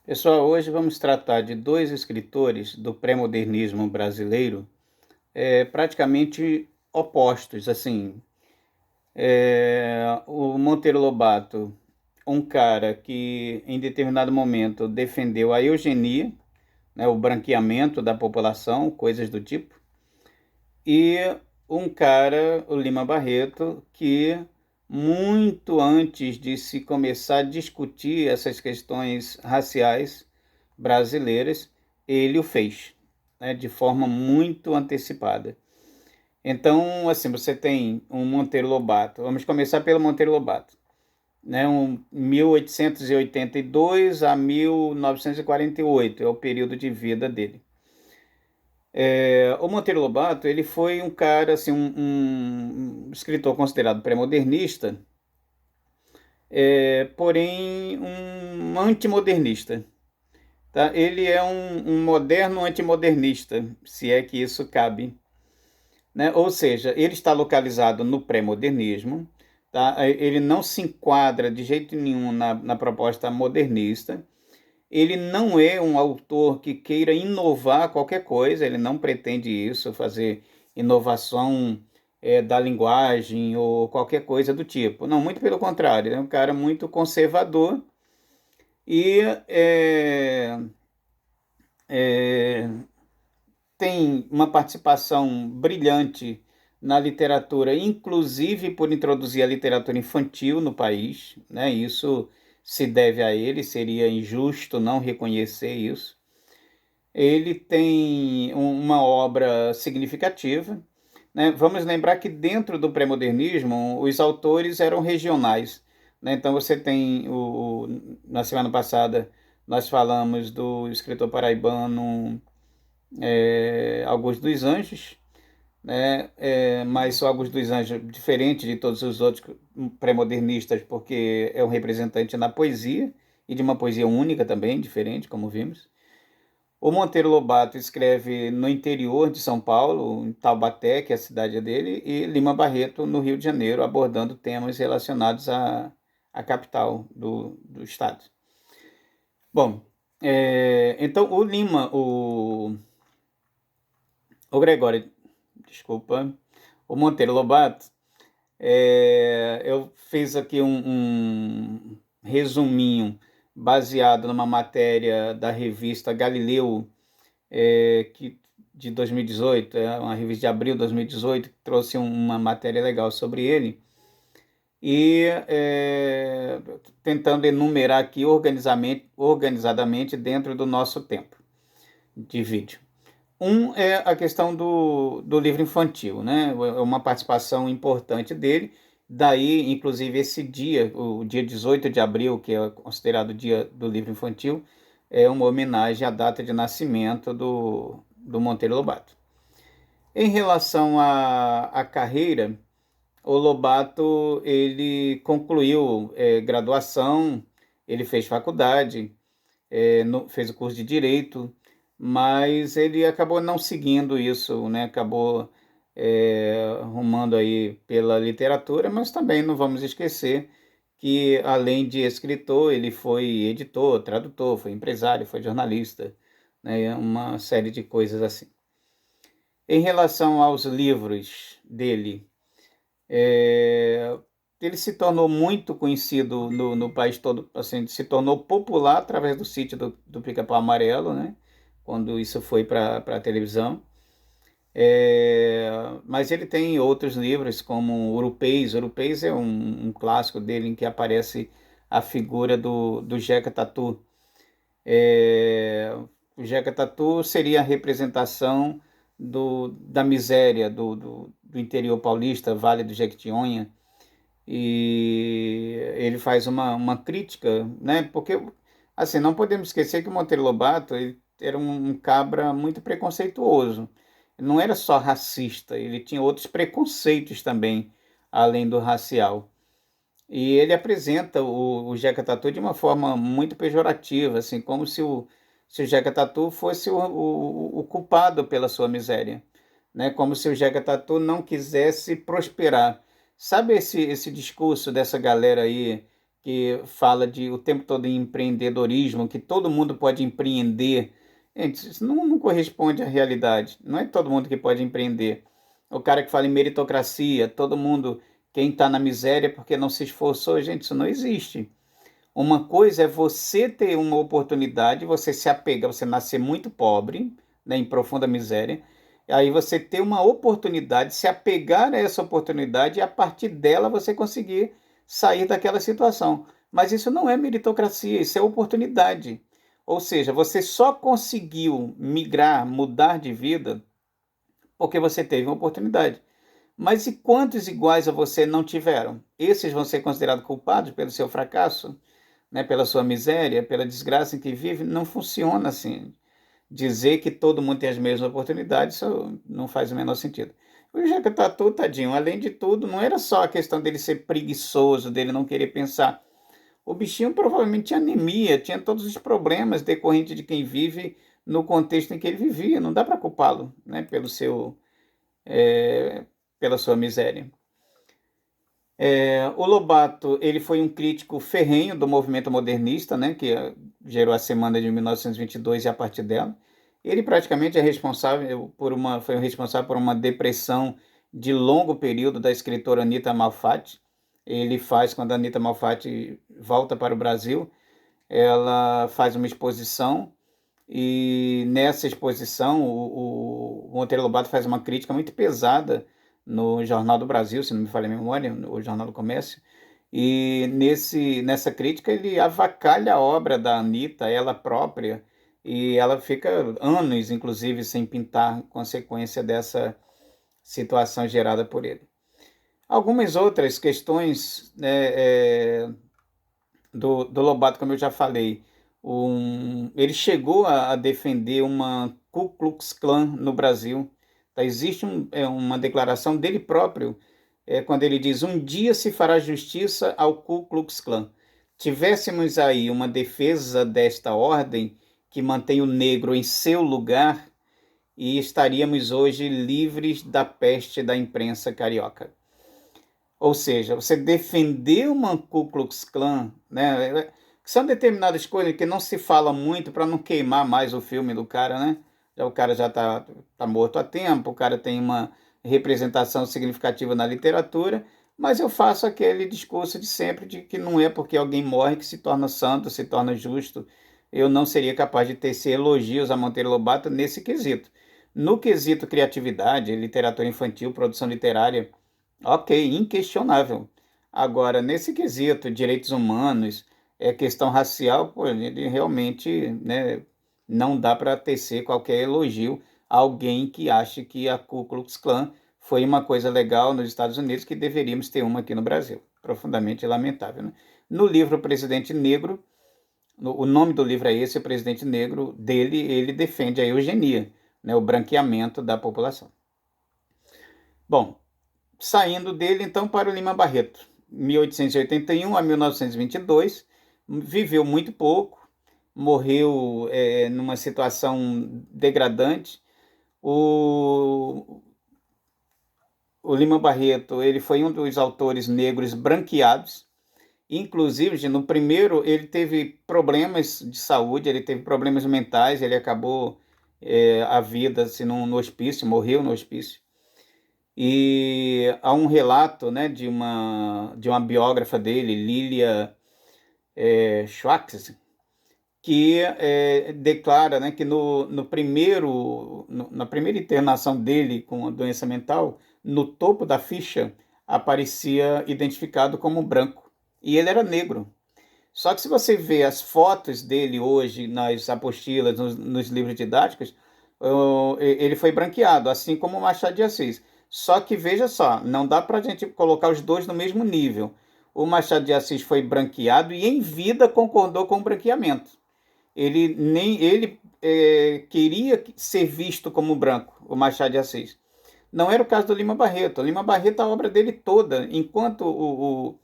Pessoal, hoje vamos tratar de dois escritores do pré-modernismo brasileiro, praticamente opostos. Assim, o Monteiro Lobato, um cara que em determinado momento defendeu a eugenia, né, o branqueamento da população, coisas do tipo, e um cara, o Lima Barreto, que muito antes de se começar a discutir essas questões raciais brasileiras, ele o fez, né, de forma muito antecipada. Então, assim, você tem um Monteiro Lobato. Vamos começar pelo Monteiro Lobato, né, 1882 a 1948 é o período de vida dele. O Monteiro Lobato, ele foi um cara, assim, um escritor considerado pré-modernista, porém um antimodernista. Tá? Ele é um moderno antimodernista, se é que isso cabe. Né? Ou seja, ele está localizado no pré-modernismo, tá? Ele não se enquadra de jeito nenhum na proposta modernista. Ele não é um autor que queira inovar qualquer coisa, ele não pretende isso, fazer inovação da linguagem ou qualquer coisa do tipo. Não, muito pelo contrário, ele é um cara muito conservador e é, tem uma participação brilhante na literatura, inclusive por introduzir a literatura infantil no país, né? Isso se deve a ele, seria injusto não reconhecer isso. Ele tem uma obra significativa, né? Vamos lembrar que dentro do pré-modernismo os autores eram regionais, né? Então você tem na semana passada nós falamos do escritor paraibano Augusto dos Anjos, né? Mas o Augusto dos Anjos diferente de todos os outros pré-modernistas porque é um representante na poesia e de uma poesia única também, diferente, como vimos. O Monteiro Lobato escreve no interior de São Paulo, em Taubaté, que é a cidade dele, e Lima Barreto, no Rio de Janeiro, abordando temas relacionados à capital do estado. Bom, então o Lima, o Gregório, desculpa, o Monteiro Lobato, eu fiz aqui um resuminho baseado numa matéria da revista Galileu, que de 2018, é uma revista de abril de 2018, que trouxe uma matéria legal sobre ele, e tentando enumerar aqui organizadamente dentro do nosso tempo de vídeo. Um é a questão do livro infantil, né? É uma participação importante dele, daí, inclusive, esse dia, o dia 18 de abril, que é considerado o dia do livro infantil, é uma homenagem à data de nascimento do Monteiro Lobato. Em relação à carreira, o Lobato ele concluiu graduação, ele fez faculdade, fez o curso de Direito, mas ele acabou não seguindo isso, né? Acabou rumando aí pela literatura, mas também não vamos esquecer que, além de escritor, ele foi editor, tradutor, foi empresário, foi jornalista, né? Uma série de coisas assim. Em relação aos livros dele, ele se tornou muito conhecido no país todo, assim, se tornou popular através do sítio do Pica-Pau Amarelo, né? Quando isso foi para a televisão. Mas ele tem outros livros, como Urupês. Urupês é um clássico dele, em que aparece a figura do Jeca Tatu. O Jeca Tatu seria a representação da miséria do interior paulista, Vale do Jequitinhonha, e ele faz uma crítica, né? Porque, assim, não podemos esquecer que o Monteiro Lobato ele era um cabra muito preconceituoso. Ele não era só racista, ele tinha outros preconceitos também, além do racial. E ele apresenta o Jeca Tatu de uma forma muito pejorativa, assim, como se o Jeca Tatu fosse o culpado pela sua miséria, né? Como se o Jeca Tatu não quisesse prosperar. Sabe esse discurso dessa galera aí que fala de o tempo todo em empreendedorismo, que todo mundo pode empreender. Gente, isso não corresponde à realidade. Não é todo mundo que pode empreender. O cara que fala em meritocracia, todo mundo, quem está na miséria porque não se esforçou, gente, isso não existe. Uma coisa é você ter uma oportunidade, você se apega, você nascer muito pobre, né, em profunda miséria, aí você ter uma oportunidade, se apegar a essa oportunidade e a partir dela você conseguir sair daquela situação. Mas isso não é meritocracia, isso é oportunidade. Ou seja, você só conseguiu migrar, mudar de vida porque você teve uma oportunidade. Mas e quantos iguais a você não tiveram? Esses vão ser considerados culpados pelo seu fracasso, né, pela sua miséria, pela desgraça em que vive? Não funciona assim. Dizer que todo mundo tem as mesmas oportunidades, isso não faz o menor sentido. O Jeca Tatu, tadinho, além de tudo, não era só a questão dele ser preguiçoso, dele não querer pensar. O bichinho provavelmente tinha anemia, tinha todos os problemas decorrentes de quem vive no contexto em que ele vivia. Não dá para culpá-lo, né, pela sua miséria. O Lobato, ele foi um crítico ferrenho do movimento modernista, né, que gerou a Semana de 1922 e a partir dela. Ele praticamente é responsável foi o responsável por uma depressão de longo período da escritora Anita Malfatti. Ele faz, quando a Anita Malfatti volta para o Brasil, ela faz uma exposição e nessa exposição o Monteiro Lobato faz uma crítica muito pesada no Jornal do Brasil, se não me falha a memória, o Jornal do Comércio, e nessa crítica ele avacalha a obra da Anitta, ela própria, e ela fica anos, inclusive, sem pintar, consequência dessa situação gerada por ele. Algumas outras questões, né, do Lobato, como eu já falei, ele chegou a defender uma Ku Klux Klan no Brasil. Tá? Existe uma declaração dele próprio, quando ele diz: um dia se fará justiça ao Ku Klux Klan. Tivéssemos aí uma defesa desta ordem que mantém o negro em seu lugar e estaríamos hoje livres da peste da imprensa carioca. Ou seja, você defender uma Ku Klux Klan, né? São determinadas coisas que não se fala muito para não queimar mais o filme do cara, né? O cara já tá morto há tempo, o cara tem uma representação significativa na literatura, mas eu faço aquele discurso de sempre de que não é porque alguém morre que se torna santo, se torna justo. Eu não seria capaz de tecer elogios a Monteiro Lobato nesse quesito. No quesito criatividade, literatura infantil, produção literária, ok, inquestionável. Agora, nesse quesito, direitos humanos, questão racial, pô, ele realmente, né, não dá para tecer qualquer elogio a alguém que ache que a Ku Klux Klan foi uma coisa legal nos Estados Unidos que deveríamos ter uma aqui no Brasil. Profundamente lamentável, né? No livro Presidente Negro, o nome do livro é esse, o Presidente Negro, dele, ele defende a eugenia, né, o branqueamento da população. Bom, saindo dele, então, para o Lima Barreto. 1881 a 1922, viveu muito pouco, morreu numa situação degradante. O, o Lima Barreto, ele foi um dos autores negros branqueados. Inclusive, no primeiro, ele teve problemas de saúde, ele teve problemas mentais, ele acabou a vida assim, no hospício, morreu no hospício. E há um relato, né, de uma biógrafa dele, Lilia Schwartz, que declara, né, que na primeira internação dele com a doença mental, no topo da ficha aparecia identificado como branco. E ele era negro. Só que se você vê as fotos dele hoje nas apostilas, nos livros didáticos, ele foi branqueado, assim como o Machado de Assis. Só que veja só, não dá para a gente colocar os dois no mesmo nível. O Machado de Assis foi branqueado e em vida concordou com o branqueamento. Ele queria ser visto como branco, o Machado de Assis. Não era o caso do Lima Barreto. O Lima Barreto, a obra dele toda, enquanto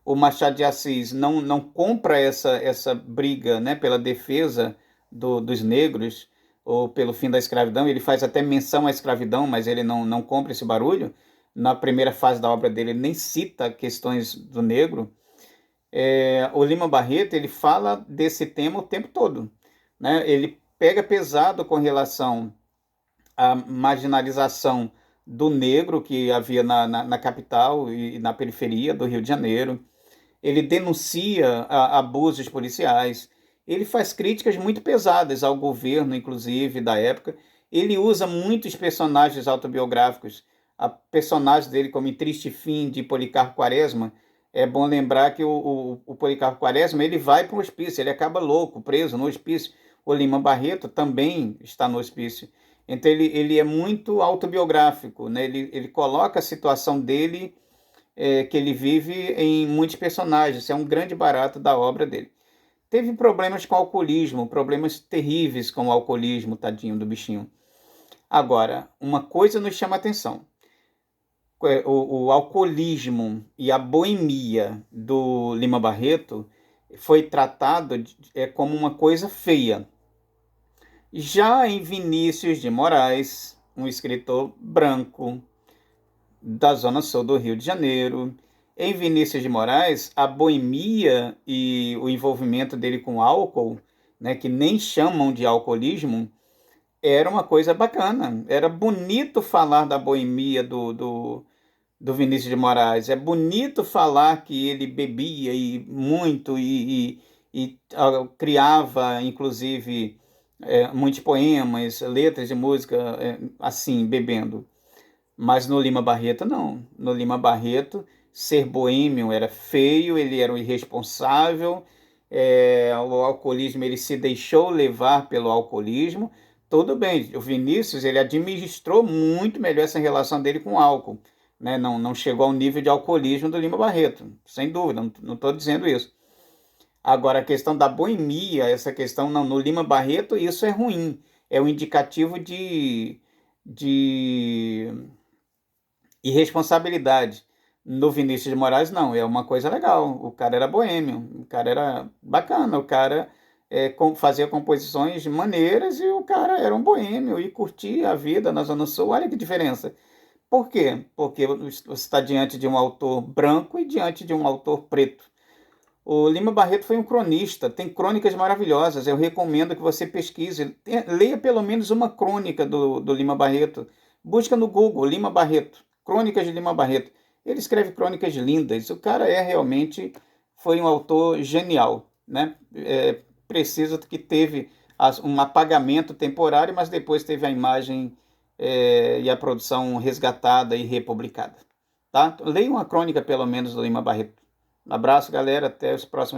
o Machado de Assis não compra essa briga, né, pela defesa dos negros ou pelo fim da escravidão, ele faz até menção à escravidão, mas ele não compra esse barulho. Na primeira fase da obra dele, ele nem cita questões do negro. O Lima Barreto, ele fala desse tema o tempo todo, né? Ele pega pesado com relação à marginalização do negro que havia na capital e na periferia do Rio de Janeiro. Ele denuncia abusos policiais. Ele faz críticas muito pesadas ao governo, inclusive, da época. Ele usa muitos personagens autobiográficos. A personagem dele, como em Triste Fim, de Policarpo Quaresma, é bom lembrar que o Policarpo Quaresma ele vai para o hospício, ele acaba louco, preso no hospício. O Lima Barreto também está no hospício. Então ele é muito autobiográfico, né? Ele coloca a situação dele que ele vive em muitos personagens. Isso é um grande barato da obra dele. Teve problemas com o alcoolismo, problemas terríveis com o alcoolismo, tadinho do bichinho. Agora, uma coisa nos chama a atenção. O alcoolismo e a boemia do Lima Barreto foi tratado como uma coisa feia. Já em Vinícius de Moraes, um escritor branco, da Zona Sul do Rio de Janeiro. Em Vinícius de Moraes, a boemia e o envolvimento dele com álcool, né, que nem chamam de alcoolismo, era uma coisa bacana. Era bonito falar da boemia do Vinícius de Moraes. É bonito falar que ele bebia e muito criava, inclusive, muitos poemas, letras de música, assim, bebendo. Mas no Lima Barreto, não. No Lima Barreto, ser boêmio era feio, ele era um irresponsável, o alcoolismo, ele se deixou levar pelo alcoolismo. Tudo bem, o Vinícius, ele administrou muito melhor essa relação dele com o álcool, né? Não chegou ao nível de alcoolismo do Lima Barreto, sem dúvida, não estou dizendo isso. Agora, a questão da boemia, essa questão, não, no Lima Barreto, isso é ruim. É um indicativo de irresponsabilidade. No Vinícius de Moraes, não, é uma coisa legal. O cara era boêmio, o cara era bacana, o cara fazia composições maneiras e o cara era um boêmio e curtia a vida na Zona Sul. Olha que diferença. Por quê? Porque você está diante de um autor branco e diante de um autor preto. O Lima Barreto foi um cronista, tem crônicas maravilhosas. Eu recomendo que você pesquise, leia pelo menos uma crônica do Lima Barreto. Busca no Google, Lima Barreto, Crônicas de Lima Barreto. Ele escreve crônicas lindas. O cara realmente foi um autor genial, né? Preciso que teve um apagamento temporário, mas depois teve a imagem e a produção resgatada e republicada. Tá? Leia uma crônica pelo menos do Lima Barreto. Um abraço, galera. Até os próximos.